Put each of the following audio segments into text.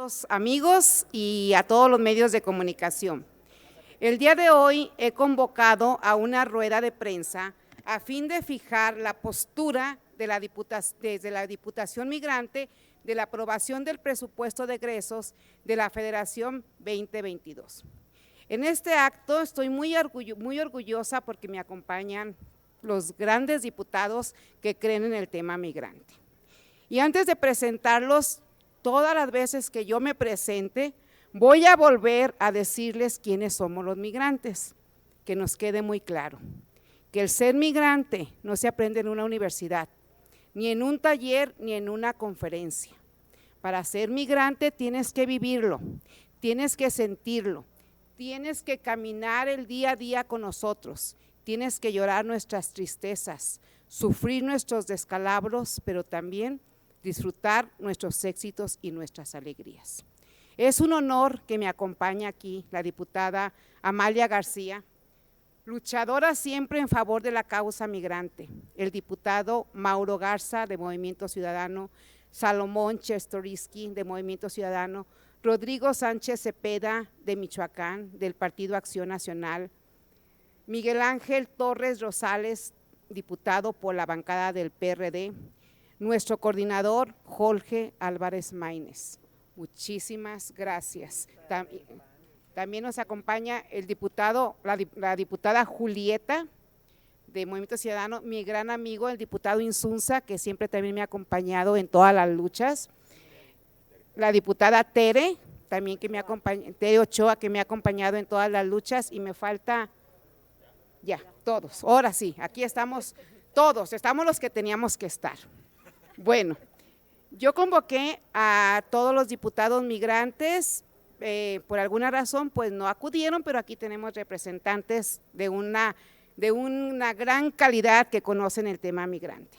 estimados amigos y a todos los medios de comunicación. El día de hoy he convocado a una rueda de prensa a fin de fijar la postura de desde la Diputación Migrante de la aprobación del presupuesto de egresos de la Federación 2022. En este acto estoy muy orgullosa porque me acompañan los grandes diputados que creen en el tema migrante. Y antes de presentarlos, todas las veces que yo me presente, voy a volver a decirles quiénes somos los migrantes, que nos quede muy claro, que el ser migrante no se aprende en una universidad, ni en un taller, ni en una conferencia. Para ser migrante tienes que vivirlo, tienes que sentirlo, tienes que caminar el día a día con nosotros, tienes que llorar nuestras tristezas, sufrir nuestros descalabros, pero también disfrutar nuestros éxitos y nuestras alegrías. Es un honor que me acompañe aquí la diputada Amalia García, luchadora siempre en favor de la causa migrante, el diputado Mauro Garza de Movimiento Ciudadano, Salomón Chertorivsky de Movimiento Ciudadano, Rodrigo Sánchez Cepeda de Michoacán, del Partido Acción Nacional, Miguel Ángel Torres Rosales, diputado por la bancada del PRD, nuestro coordinador Jorge Álvarez Maínez. Muchísimas gracias. También nos acompaña el diputado, la diputada Julieta de Movimiento Ciudadano, mi gran amigo, el diputado Insunza, que siempre también me ha acompañado en todas las luchas. La diputada Tere, también que me acompaña, Tere Ochoa, que me ha acompañado en todas las luchas, y me falta, ya, todos, ahora sí, aquí estamos todos, estamos los que teníamos que estar. Bueno, yo convoqué a todos los diputados migrantes, por alguna razón pues no acudieron, pero aquí tenemos representantes de una gran calidad que conocen el tema migrante.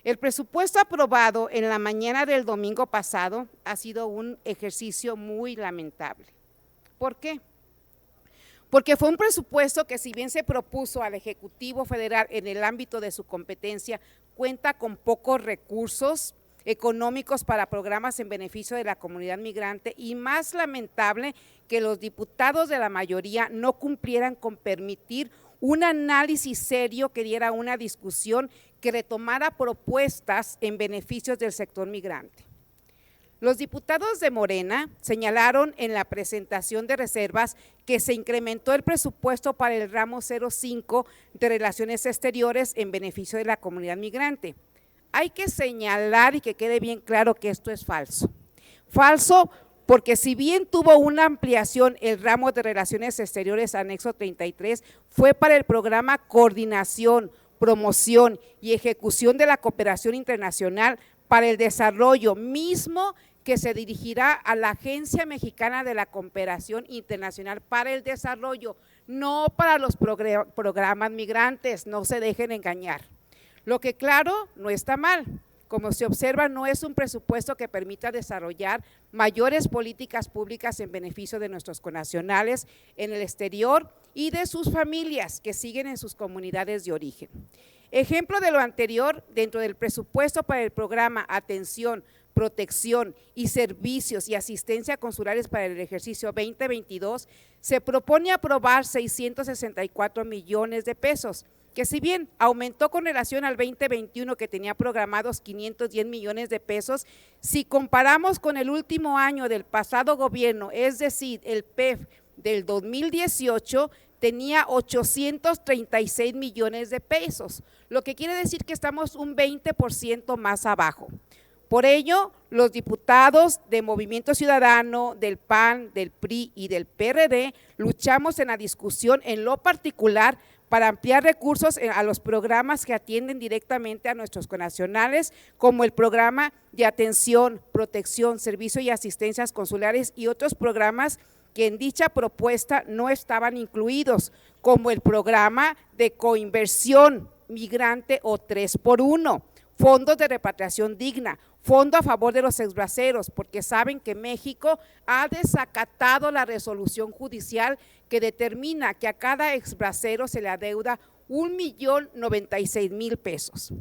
El presupuesto aprobado en la mañana del domingo pasado ha sido un ejercicio muy lamentable. ¿Por qué? Porque fue un presupuesto que, si bien se propuso al Ejecutivo Federal en el ámbito de su competencia, cuenta con pocos recursos económicos para programas en beneficio de la comunidad migrante, y más lamentable que los diputados de la mayoría no cumplieran con permitir un análisis serio que diera una discusión que retomara propuestas en beneficios del sector migrante. Los diputados de Morena señalaron en la presentación de reservas que se incrementó el presupuesto para el ramo 05 de Relaciones Exteriores en beneficio de la comunidad migrante. Hay que señalar y que quede bien claro que esto es falso. Falso porque, si bien tuvo una ampliación el ramo de Relaciones Exteriores anexo 33, fue para el programa Coordinación, Promoción y Ejecución de la Cooperación Internacional para el Desarrollo, mismo que se dirigirá a la Agencia Mexicana de la Cooperación Internacional para el Desarrollo, no para los programas migrantes, no se dejen engañar. Lo que, claro, no está mal. Como se observa, no es un presupuesto que permita desarrollar mayores políticas públicas en beneficio de nuestros connacionales en el exterior y de sus familias que siguen en sus comunidades de origen. Ejemplo de lo anterior, dentro del presupuesto para el programa Atención, Protección y Servicios y Asistencia Consulares para el ejercicio 2022, se propone aprobar 664 millones de pesos, que, si bien aumentó con relación al 2021, que tenía programados 510 millones de pesos, si comparamos con el último año del pasado gobierno, es decir, el PEF del 2018, tenía 836 millones de pesos, lo que quiere decir que estamos un 20% más abajo. Por ello, los diputados de Movimiento Ciudadano, del PAN, del PRI y del PRD luchamos en la discusión en lo particular para ampliar recursos a los programas que atienden directamente a nuestros connacionales, como el programa de atención, protección, servicio y asistencias consulares, y otros programas que en dicha propuesta no estaban incluidos, como el programa de coinversión migrante o 3x1, fondos de repatriación digna, fondo a favor de los exbraceros, porque saben que México ha desacatado la resolución judicial que determina que a cada exbracero se le adeuda 1,096,000 pesos.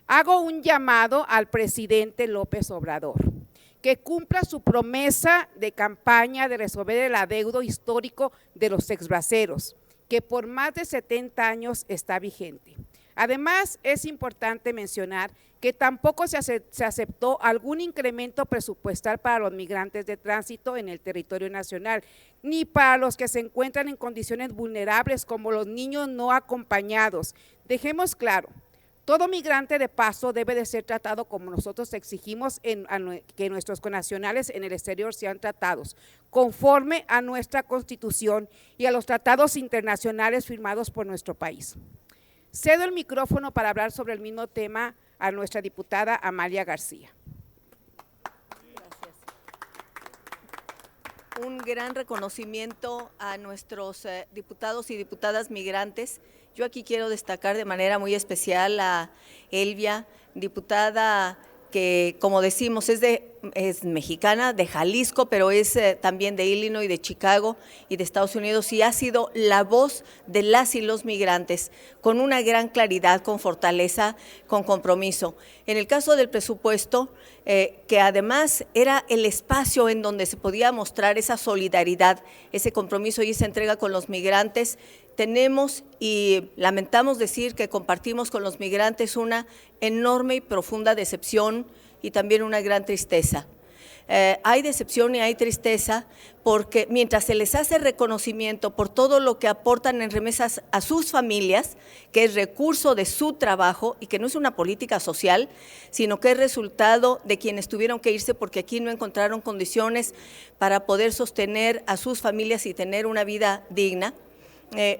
Hago un llamado al presidente López Obrador, que cumpla su promesa de campaña de resolver el adeudo histórico de los exbraceros, que por más de 70 años está vigente. Además, es importante mencionar que tampoco se aceptó algún incremento presupuestal para los migrantes de tránsito en el territorio nacional, ni para los que se encuentran en condiciones vulnerables como los niños no acompañados. Dejemos claro, todo migrante de paso debe de ser tratado como nosotros exigimos que nuestros connacionales en el exterior sean tratados, conforme a nuestra Constitución y a los tratados internacionales firmados por nuestro país. Cedo el micrófono para hablar sobre el mismo tema a nuestra diputada Amalia García. Gracias. Un gran reconocimiento a nuestros diputados y diputadas migrantes. Yo aquí quiero destacar de manera muy especial a Elvia, diputada que, como decimos, es mexicana, de Jalisco, pero es también de Illinois, de Chicago y de Estados Unidos, y ha sido la voz de las y los migrantes, con una gran claridad, con fortaleza, con compromiso. En el caso del presupuesto, que además era el espacio en donde se podía mostrar esa solidaridad, ese compromiso y esa entrega con los migrantes, tenemos y lamentamos decir que compartimos con los migrantes una enorme y profunda decepción y también una gran tristeza. Hay decepción y hay tristeza porque mientras se les hace reconocimiento por todo lo que aportan en remesas a sus familias, que es recurso de su trabajo y que no es una política social, sino que es resultado de quienes tuvieron que irse porque aquí no encontraron condiciones para poder sostener a sus familias y tener una vida digna.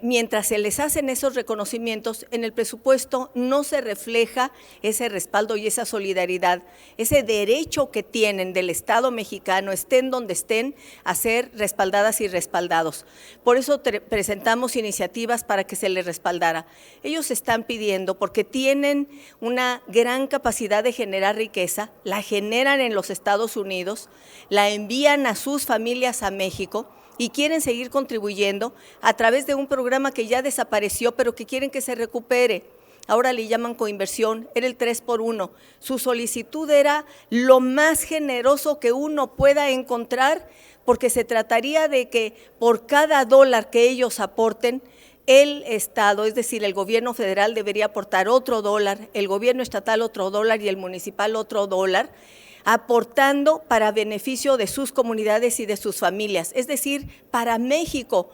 Mientras se les hacen esos reconocimientos, en el presupuesto no se refleja ese respaldo y esa solidaridad, ese derecho que tienen del Estado mexicano, estén donde estén, a ser respaldadas y respaldados. Por eso presentamos iniciativas para que se les respaldara. Ellos están pidiendo, porque tienen una gran capacidad de generar riqueza, la generan en los Estados Unidos, la envían a sus familias a México, y quieren seguir contribuyendo a través de un programa que ya desapareció, pero que quieren que se recupere. Ahora le llaman coinversión, era el 3x1. Su solicitud era lo más generoso que uno pueda encontrar, porque se trataría de que por cada dólar que ellos aporten, el Estado, es decir, el gobierno federal debería aportar otro dólar, el gobierno estatal otro dólar y el municipal otro dólar, aportando para beneficio de sus comunidades y de sus familias, es decir, para México.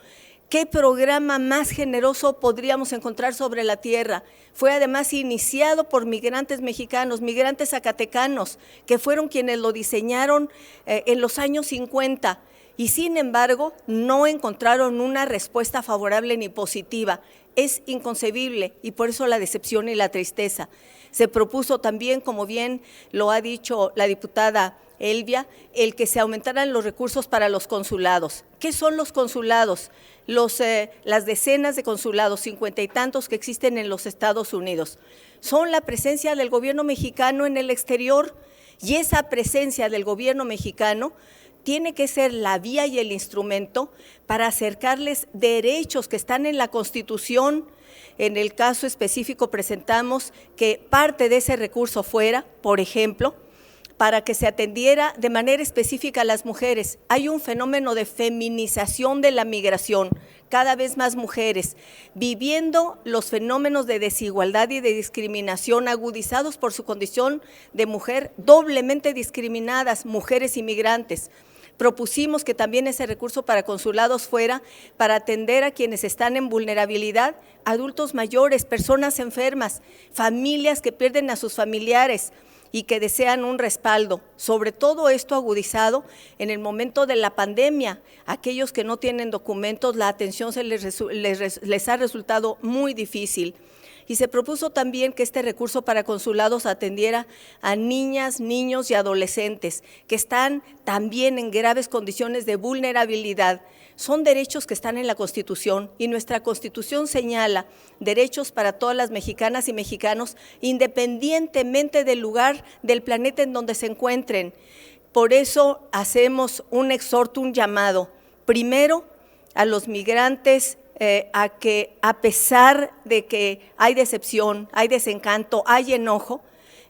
¿Qué programa más generoso podríamos encontrar sobre la tierra? Fue además iniciado por migrantes mexicanos, migrantes zacatecanos, que fueron quienes lo diseñaron en los años 50. Y sin embargo, no encontraron una respuesta favorable ni positiva. Es inconcebible y por eso la decepción y la tristeza. Se propuso también, como bien lo ha dicho la diputada Elvia, el que se aumentaran los recursos para los consulados. ¿Qué son los consulados? Las decenas de consulados, 50 y tantos que existen en los Estados Unidos. Son la presencia del gobierno mexicano en el exterior, y esa presencia del gobierno mexicano tiene que ser la vía y el instrumento para acercarles derechos que están en la Constitución. En el caso específico presentamos que parte de ese recurso fuera, por ejemplo, para que se atendiera de manera específica a las mujeres. Hay un fenómeno de feminización de la migración, cada vez más mujeres, viviendo los fenómenos de desigualdad y de discriminación agudizados por su condición de mujer, doblemente discriminadas, mujeres inmigrantes. Propusimos que también ese recurso para consulados fuera para atender a quienes están en vulnerabilidad, adultos mayores, personas enfermas, familias que pierden a sus familiares y que desean un respaldo. Sobre todo esto agudizado en el momento de la pandemia. Aquellos que no tienen documentos, la atención les ha resultado muy difícil. Y se propuso también que este recurso para consulados atendiera a niñas, niños y adolescentes que están también en graves condiciones de vulnerabilidad. Son derechos que están en la Constitución y nuestra Constitución señala derechos para todas las mexicanas y mexicanos independientemente del lugar del planeta en donde se encuentren. Por eso hacemos un exhorto, un llamado, primero a los migrantes, a que a pesar de que hay decepción, hay desencanto, hay enojo,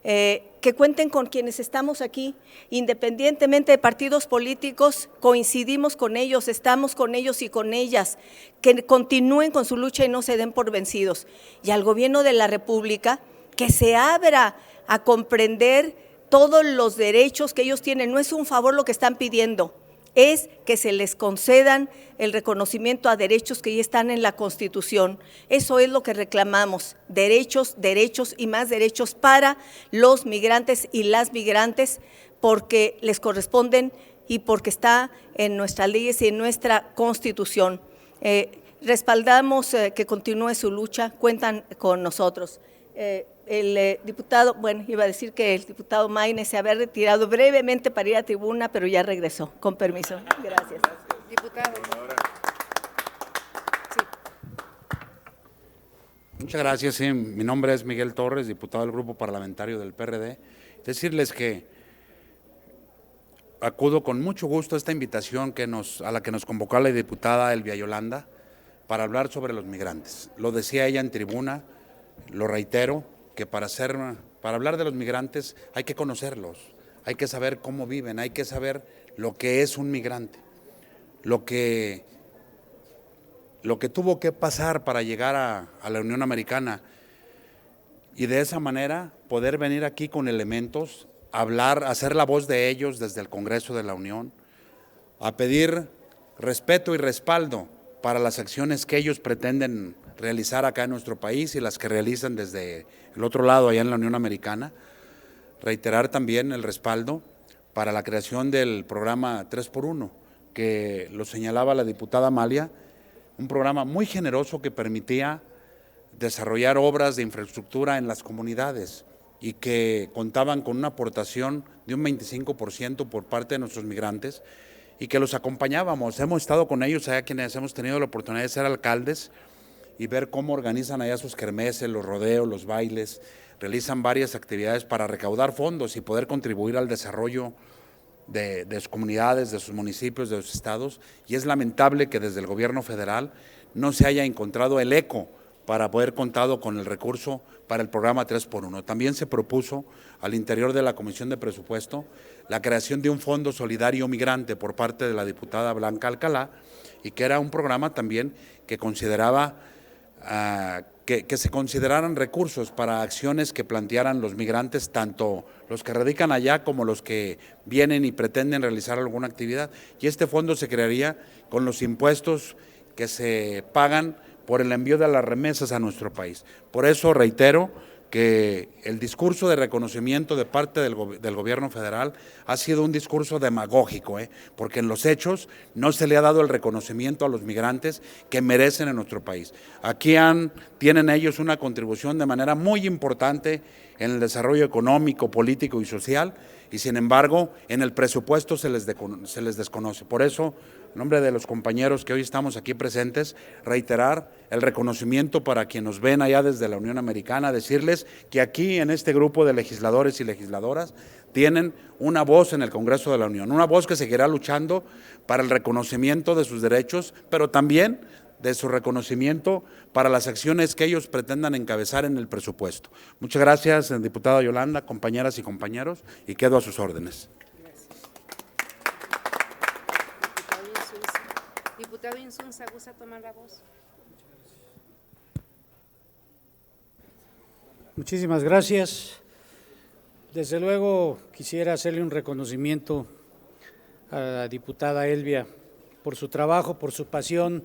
que cuenten con quienes estamos aquí, independientemente de partidos políticos, coincidimos con ellos, estamos con ellos y con ellas, que continúen con su lucha y no se den por vencidos. Y al gobierno de la República, que se abra a comprender todos los derechos que ellos tienen. No es un favor lo que están pidiendo, es que se les concedan el reconocimiento a derechos que ya están en la Constitución. Eso es lo que reclamamos, derechos, derechos y más derechos para los migrantes y las migrantes, porque les corresponden y porque está en nuestras leyes y en nuestra Constitución. Respaldamos que continúe su lucha, cuentan con nosotros. El diputado, bueno, iba a decir que el diputado Maynes se había retirado brevemente para ir a tribuna, pero ya regresó. Con permiso. Gracias. Diputado. Sí. Muchas gracias. Sí, mi nombre es Miguel Torres, diputado del Grupo Parlamentario del PRD. Decirles que acudo con mucho gusto a esta invitación a la que nos convocó la diputada Elvia Yolanda para hablar sobre los migrantes. Lo decía ella en tribuna, lo reitero, que para hablar de los migrantes hay que conocerlos, hay que saber cómo viven, hay que saber lo que es un migrante, lo que tuvo que pasar para llegar a la Unión Americana y de esa manera poder venir aquí con elementos, hablar, hacer la voz de ellos desde el Congreso de la Unión, a pedir respeto y respaldo para las acciones que ellos pretenden realizar acá en nuestro país y las que realizan desde el otro lado, allá en la Unión Americana. Reiterar también el respaldo para la creación del programa 3x1, que lo señalaba la diputada Amalia, un programa muy generoso que permitía desarrollar obras de infraestructura en las comunidades y que contaban con una aportación de un 25% por parte de nuestros migrantes y que los acompañábamos. Hemos estado con ellos allá, quienes hemos tenido la oportunidad de ser alcaldes y ver cómo organizan allá sus kermeses, los rodeos, los bailes, realizan varias actividades para recaudar fondos y poder contribuir al desarrollo de sus comunidades, de sus municipios, de sus estados, y es lamentable que desde el gobierno federal no se haya encontrado el eco para poder contado con el recurso para el programa 3x1. También se propuso al interior de la Comisión de Presupuesto la creación de un fondo solidario migrante por parte de la diputada Blanca Alcalá, y que era un programa también que consideraba que se consideraran recursos para acciones que plantearan los migrantes, tanto los que radican allá como los que vienen y pretenden realizar alguna actividad. Y este fondo se crearía con los impuestos que se pagan por el envío de las remesas a nuestro país. Por eso reitero que el discurso de reconocimiento de parte del gobierno federal ha sido un discurso demagógico, porque en los hechos no se le ha dado el reconocimiento a los migrantes que merecen en nuestro país. Aquí tienen ellos una contribución de manera muy importante en el desarrollo económico, político y social, y sin embargo en el presupuesto se les desconoce. Por eso, en nombre de los compañeros que hoy estamos aquí presentes, reiterar el reconocimiento para quienes nos ven allá desde la Unión Americana, decirles que aquí en este grupo de legisladores y legisladoras tienen una voz en el Congreso de la Unión, una voz que seguirá luchando para el reconocimiento de sus derechos, pero también de su reconocimiento para las acciones que ellos pretendan encabezar en el presupuesto. Muchas gracias, diputada Yolanda, compañeras y compañeros, y quedo a sus órdenes. Diputado Insunza, ¿gusta tomar la voz? Muchísimas gracias. Desde luego quisiera hacerle un reconocimiento a la diputada Elvia por su trabajo, por su pasión,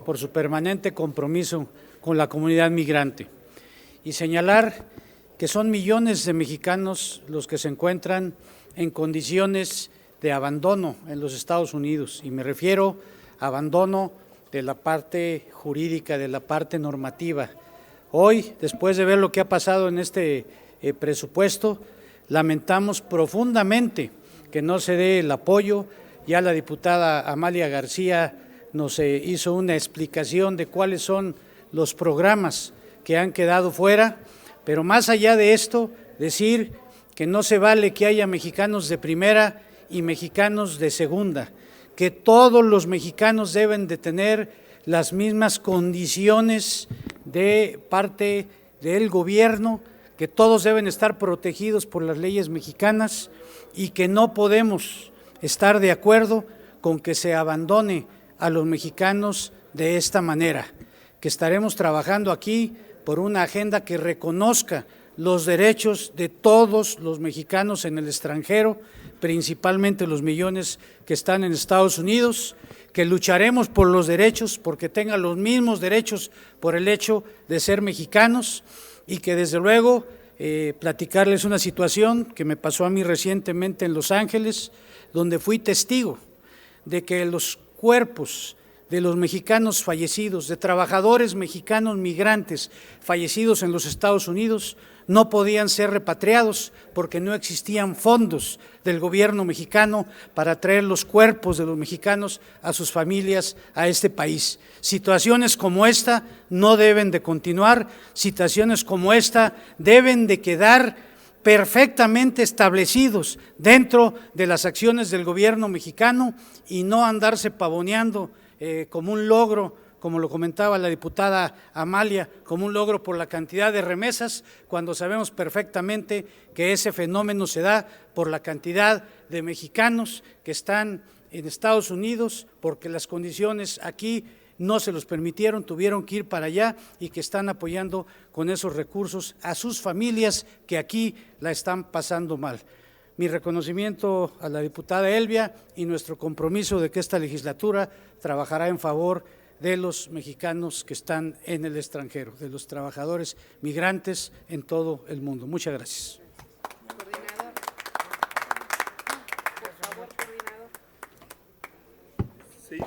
por su permanente compromiso con la comunidad migrante y señalar que son millones de mexicanos los que se encuentran en condiciones de abandono en los Estados Unidos, y me refiero a abandono de la parte jurídica, de la parte normativa. Hoy, después de ver lo que ha pasado en este presupuesto, lamentamos profundamente que no se dé el apoyo. Ya la diputada Amalia García nos hizo una explicación de cuáles son los programas que han quedado fuera, pero más allá de esto, decir que no se vale que haya mexicanos de primera y mexicanos de segunda, que todos los mexicanos deben de tener las mismas condiciones de parte del gobierno, que todos deben estar protegidos por las leyes mexicanas y que no podemos estar de acuerdo con que se abandone a los mexicanos de esta manera, que estaremos trabajando aquí por una agenda que reconozca los derechos de todos los mexicanos en el extranjero, principalmente los millones que están en Estados Unidos, que lucharemos por los derechos, porque tengan los mismos derechos por el hecho de ser mexicanos, y que desde luego platicarles una situación que me pasó a mí recientemente en Los Ángeles, donde fui testigo de que los cuerpos de los mexicanos fallecidos, de trabajadores mexicanos migrantes fallecidos en los Estados Unidos, no podían ser repatriados porque no existían fondos del gobierno mexicano para traer los cuerpos de los mexicanos a sus familias a este país. Situaciones como esta no deben de continuar, situaciones como esta deben de quedar perfectamente establecidos dentro de las acciones del gobierno mexicano y no andarse pavoneando como un logro, como lo comentaba la diputada Amalia, como un logro por la cantidad de remesas, cuando sabemos perfectamente que ese fenómeno se da por la cantidad de mexicanos que están en Estados Unidos, porque las condiciones aquí no se los permitieron, tuvieron que ir para allá y que están apoyando con esos recursos a sus familias que aquí la están pasando mal. Mi reconocimiento a la diputada Elvia y nuestro compromiso de que esta legislatura trabajará en favor de los mexicanos que están en el extranjero, de los trabajadores migrantes en todo el mundo. Muchas gracias. Sí,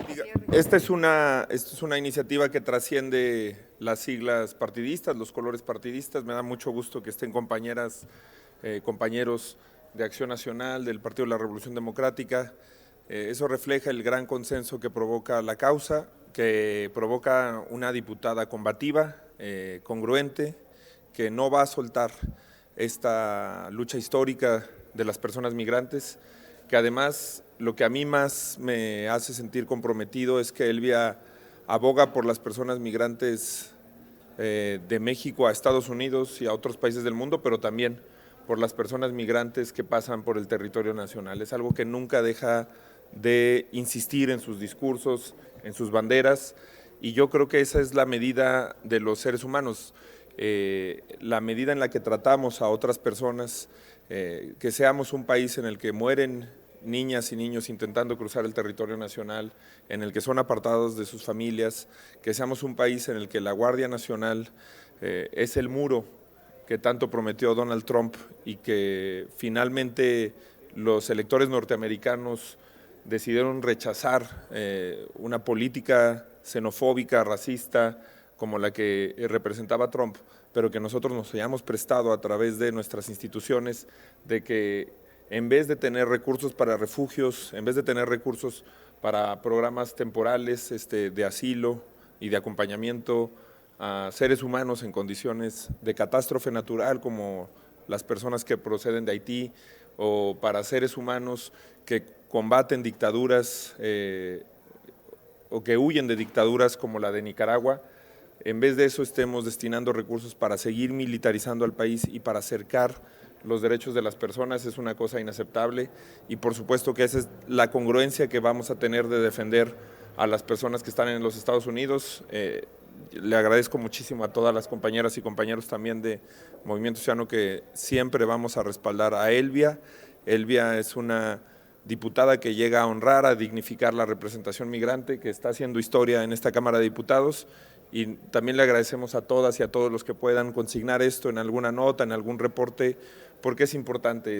esta es una iniciativa que trasciende las siglas partidistas, los colores partidistas. Me da mucho gusto que estén compañeras, compañeros de Acción Nacional, del Partido de la Revolución Democrática. Eso refleja el gran consenso que provoca la causa, que provoca una diputada combativa, congruente, que no va a soltar esta lucha histórica de las personas migrantes, que además lo que a mí más me hace sentir comprometido es que Elvia aboga por las personas migrantes de México a Estados Unidos y a otros países del mundo, pero también por las personas migrantes que pasan por el territorio nacional. Es algo que nunca deja de insistir en sus discursos, en sus banderas, y yo creo que esa es la medida de los seres humanos, la medida en la que tratamos a otras personas, que seamos un país en el que mueren niñas y niños intentando cruzar el territorio nacional, en el que son apartados de sus familias, que seamos un país en el que la Guardia Nacional es el muro que tanto prometió Donald Trump y que finalmente los electores norteamericanos decidieron rechazar una política xenofóbica, racista, como la que representaba Trump, pero que nosotros nos hayamos prestado a través de nuestras instituciones, de que en vez de tener recursos para refugios, en vez de tener recursos para programas temporales de asilo y de acompañamiento a seres humanos en condiciones de catástrofe natural, como las personas que proceden de Haití, o para seres humanos que combaten dictaduras o que huyen de dictaduras como la de Nicaragua, en vez de eso estemos destinando recursos para seguir militarizando al país y para acercar los derechos de las personas. Es una cosa inaceptable y por supuesto que esa es la congruencia que vamos a tener de defender a las personas que están en los Estados Unidos. Le agradezco muchísimo a todas las compañeras y compañeros también de Movimiento Ciudadano que siempre vamos a respaldar a Elvia. Elvia es una diputada que llega a honrar, a dignificar la representación migrante, que está haciendo historia en esta Cámara de Diputados, y también le agradecemos a todas y a todos los que puedan consignar esto en alguna nota, en algún reporte, porque es importante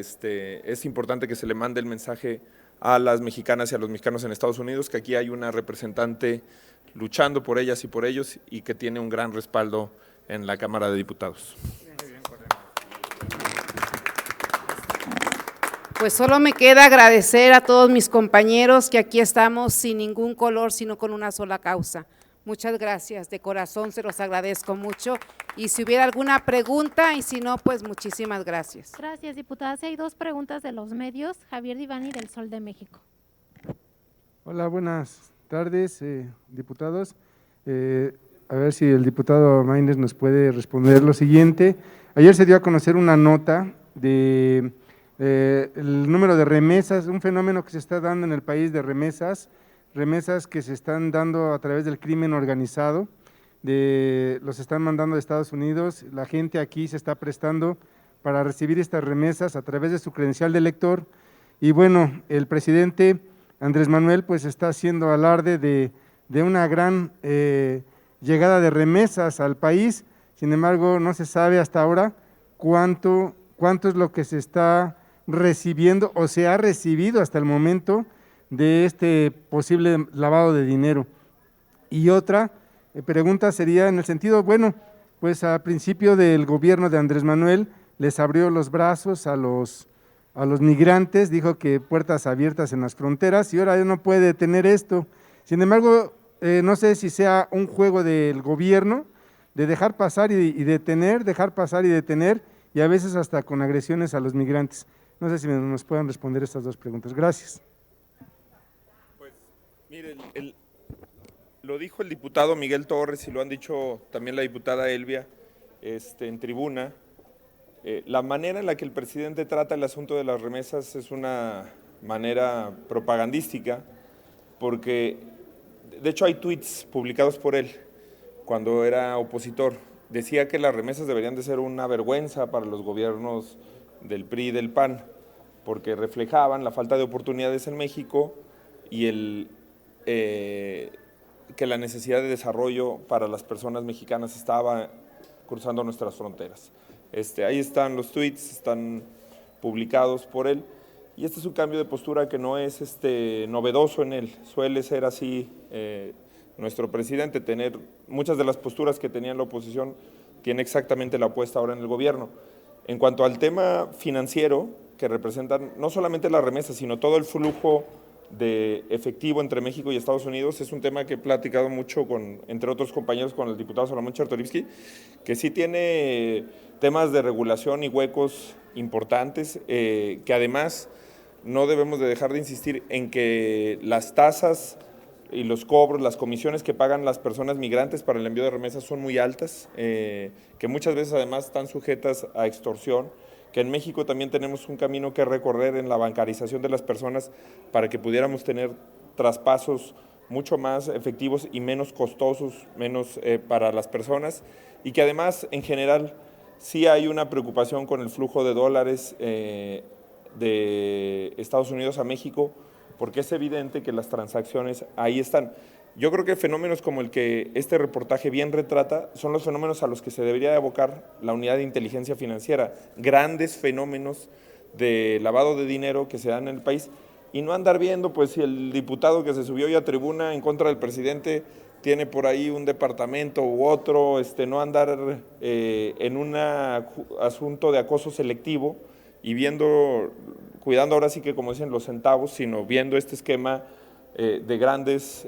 que se le mande el mensaje a las mexicanas y a los mexicanos en Estados Unidos, que aquí hay una representante luchando por ellas y por ellos y que tiene un gran respaldo en la Cámara de Diputados. Pues solo me queda agradecer a todos mis compañeros que aquí estamos sin ningún color, sino con una sola causa. Muchas gracias, de corazón se los agradezco mucho. Y si hubiera alguna pregunta, y si no, pues muchísimas gracias. Gracias, diputada. Sí, hay dos preguntas de los medios. Javier Divani, del Sol de México. Hola, buenas tardes, diputados. a ver si el diputado Maínez nos puede responder lo siguiente. Ayer se dio a conocer una nota de el número de remesas, un fenómeno que se está dando en el país de remesas que se están dando a través del crimen organizado, los están mandando de Estados Unidos, la gente aquí se está prestando para recibir estas remesas a través de su credencial de lector, y bueno, el presidente Andrés Manuel pues está haciendo alarde de una gran llegada de remesas al país. Sin embargo, no se sabe hasta ahora cuánto es lo que se está recibiendo o se ha recibido hasta el momento de este posible lavado de dinero. Y otra pregunta sería en el sentido, bueno, pues al principio del gobierno de Andrés Manuel les abrió los brazos a los migrantes, dijo que puertas abiertas en las fronteras, y ahora ya no puede detener esto. Sin embargo, no sé si sea un juego del gobierno de dejar pasar y detener, dejar pasar y detener, y a veces hasta con agresiones a los migrantes. No sé si nos puedan responder estas dos preguntas. Gracias. Pues, mire, lo dijo el diputado Miguel Torres y lo han dicho también la diputada Elvia en tribuna. La manera en la que el presidente trata el asunto de las remesas es una manera propagandística, porque de hecho hay tweets publicados por él cuando era opositor. Decía que las remesas deberían de ser una vergüenza para los gobiernos del PRI y del PAN, porque reflejaban la falta de oportunidades en México y que la necesidad de desarrollo para las personas mexicanas estaba cruzando nuestras fronteras. Ahí están los tweets, están publicados por él, y este es un cambio de postura que no es novedoso en él. Suele ser así nuestro presidente, tener muchas de las posturas que tenía en la oposición, tiene exactamente la opuesta ahora en el gobierno. En cuanto al tema financiero, que representan no solamente las remesas, sino todo el flujo de efectivo entre México y Estados Unidos, es un tema que he platicado mucho entre otros compañeros, con el diputado Salomón Chertorivsky, que sí tiene temas de regulación y huecos importantes, que además no debemos de dejar de insistir en que las tasas y los cobros, las comisiones que pagan las personas migrantes para el envío de remesas son muy altas, que muchas veces además están sujetas a extorsión, que en México también tenemos un camino que recorrer en la bancarización de las personas para que pudiéramos tener traspasos mucho más efectivos y menos costosos, menos para las personas, y que además en general sí hay una preocupación con el flujo de dólares de Estados Unidos a México, porque es evidente que las transacciones ahí están. Yo creo que fenómenos como el que este reportaje bien retrata son los fenómenos a los que se debería de abocar la unidad de inteligencia financiera, grandes fenómenos de lavado de dinero que se dan en el país, y no andar viendo pues si el diputado que se subió hoy a tribuna en contra del presidente tiene por ahí un departamento u otro, no andar en un asunto de acoso selectivo y cuidando ahora sí que como dicen los centavos, sino viendo este esquema de grandes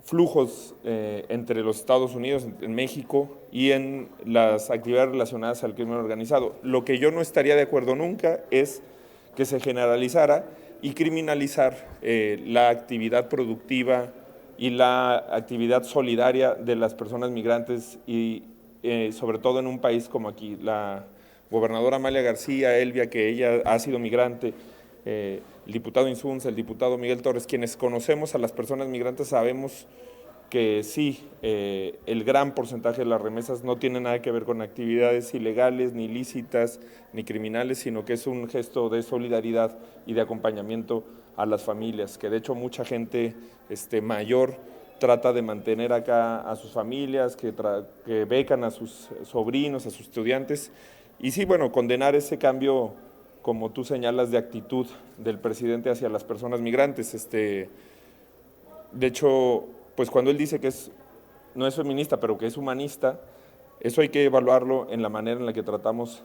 flujos entre los Estados Unidos, en México y en las actividades relacionadas al crimen organizado. Lo que yo no estaría de acuerdo nunca es que se generalizara y criminalizar la actividad productiva y la actividad solidaria de las personas migrantes y sobre todo en un país como aquí. La gobernadora Amalia García, Elvia, que ella ha sido migrante, el diputado Insunza, el diputado Miguel Torres, quienes conocemos a las personas migrantes sabemos que sí, el gran porcentaje de las remesas no tiene nada que ver con actividades ilegales, ni ilícitas, ni criminales, sino que es un gesto de solidaridad y de acompañamiento a las familias, que de hecho mucha gente mayor trata de mantener acá a sus familias, que becan a sus sobrinos, a sus estudiantes, y sí, bueno, condenar ese cambio, como tú señalas, de actitud del presidente hacia las personas migrantes. De hecho, pues cuando él dice que no es feminista, pero que es humanista, eso hay que evaluarlo en la manera en la que tratamos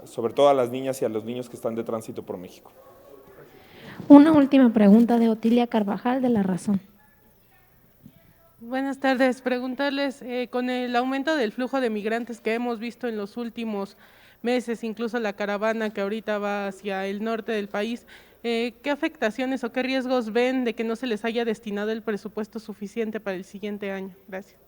sobre todo a las niñas y a los niños que están de tránsito por México. Una última pregunta de Otilia Carvajal, de La Razón. Buenas tardes. Preguntarles, con el aumento del flujo de migrantes que hemos visto en los últimos meses, incluso la caravana que ahorita va hacia el norte del país, ¿qué afectaciones o qué riesgos ven de que no se les haya destinado el presupuesto suficiente para el siguiente año? Gracias.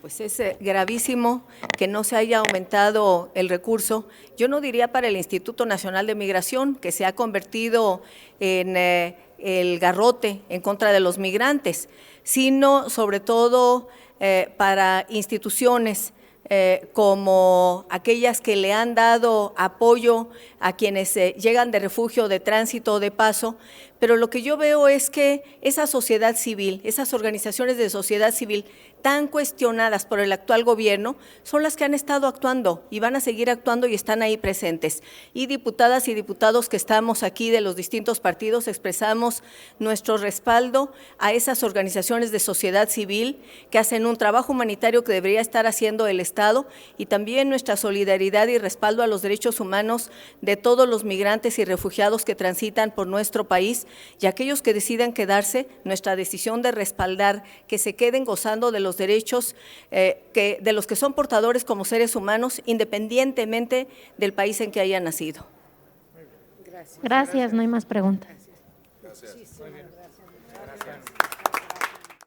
Pues es gravísimo que no se haya aumentado el recurso. Yo no diría para el Instituto Nacional de Migración, que se ha convertido en el garrote en contra de los migrantes, sino sobre todo para instituciones como aquellas que le han dado apoyo a quienes llegan de refugio, de tránsito o de paso, pero lo que yo veo es que esa sociedad civil, esas organizaciones de sociedad civil tan cuestionadas por el actual gobierno, son las que han estado actuando y van a seguir actuando y están ahí presentes. Y diputadas y diputados que estamos aquí de los distintos partidos expresamos nuestro respaldo a esas organizaciones de sociedad civil que hacen un trabajo humanitario que debería estar haciendo el Estado, y también nuestra solidaridad y respaldo a los derechos humanos de todos los migrantes y refugiados que transitan por nuestro país, y aquellos que decidan quedarse, nuestra decisión de respaldar que se queden gozando de los derechos de los que son portadores como seres humanos, independientemente del país en que hayan nacido. Gracias, no hay más preguntas. Gracias.